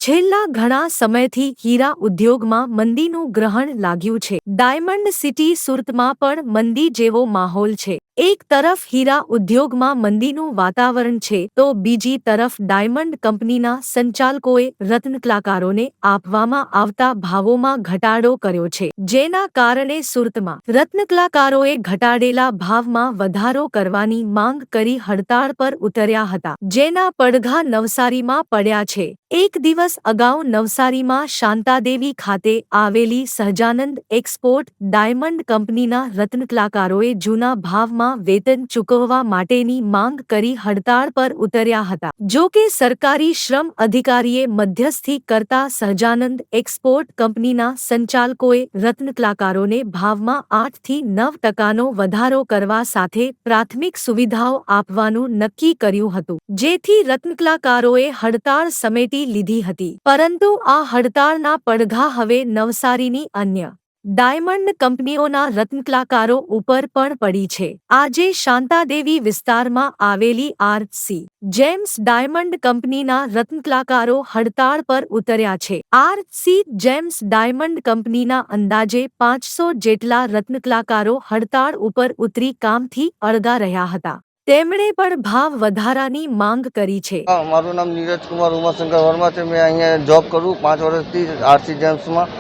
છેલ્લા ઘણા સમયથી હીરા ઉદ્યોગમાં મંદીનું ગ્રહણ લાગ્યું છે। ડાયમંડ સિટી સુરતમાં પણ મંદી જેવો માહોલ છે। એક તરફ હીરા ઉદ્યોગમાં મંદીનું વાતાવરણ છે તો બીજી તરફ ડાયમંડ કંપનીના સંચાલકોએ રત્નકલાકારોને આપવામાં આવતા ભાવોમાં ઘટાડો કર્યો છે, જેના કારણે સુરતમાં રત્નકલાકારોએ ઘટાડેલા ભાવમાં વધારો કરવાની માંગ કરી હડતાળ પર ઉતર્યા હતા, જેના પડઘા નવસારીમાં પડ્યા છે। એક દિવસ અગાઉ નવસારીમાં શાંતાદેવી ખાતે આવેલી સહજાનંદ એક્સપોર્ટ ડાયમંડ કંપનીના રત્નકલાકારોએ જૂના ભાવમાં વેતન ચૂકવવા માટેની માંગ કરી હડતાળ પર ઉતર્યા હતા। જો કે સરકારી શ્રમ અધિકારીએ મધ્યસ્થી કરતા સહજાનંદ એક્સપોર્ટ કંપનીના સંચાલકોએ રત્નકલાકારોને ભાવમાં 8 થી 9% વધારો કરવા સાથે પ્રાથમિક સુવિધાઓ આપવાનું નક્કી કર્યું હતું, જેથી રત્નકલાકારોએ હડતાળ સમેટી લીધી હતી। પરંતુ આ હડતાળના પડઘા હવે નવસારીની અન્ય ડાયમંડ કંપનીઓના રત્નકલાકારો ઉપર પણ પડી છે। આજે શાંતાદેવી વિસ્તારમાં આવેલી આર.સી. જેમ્સ ડાયમંડ કંપનીના રત્નકલાકારો હડતાળ પર ઉતર્યા છે। આર.સી. જેમ્સ ડાયમંડ કંપનીના અંદાજે 500 જેટલા રત્નકલાકારો હડતાળ ઉપર ઉતરી કામથી અળગા રહ્યા હતા। તેમણે પણ ભાવ વધારાની માંગ કરી છે। મારું નામ નીરજ કુમાર ઉમાશંકર વર્મા છે। મેં અહીંયા જોબ કરું 5 વર્ષથી આર.સી. જેમ્સમાં।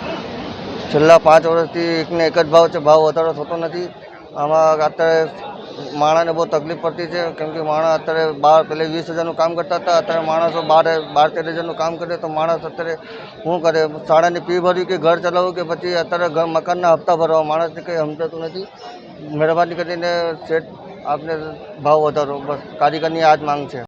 છેલ્લા 5 વર્ષથી એકને એક જ ભાવ છે, ભાવ વધારો થતો નથી। આમાં અત્યારે માણસને બહુ તકલીફ પડતી છે, કેમ કે માણસ અત્યારે પહેલે 20,000નું કામ કરતા હતા, અત્યારે માણસો 12-13,000નું કામ કરે તો માણસ અત્યારે શું કરે? શાળાની ફી ભરવી કે ઘર ચલાવવું કે પછી અત્યારે મકાનના હપ્તા ભરવા, માણસને કંઈ સમજાતું નથી। મહેરબાની કરીને શેઠ આપને ભાવ વધારો, બસ કારીગરની આ જ માંગ છે।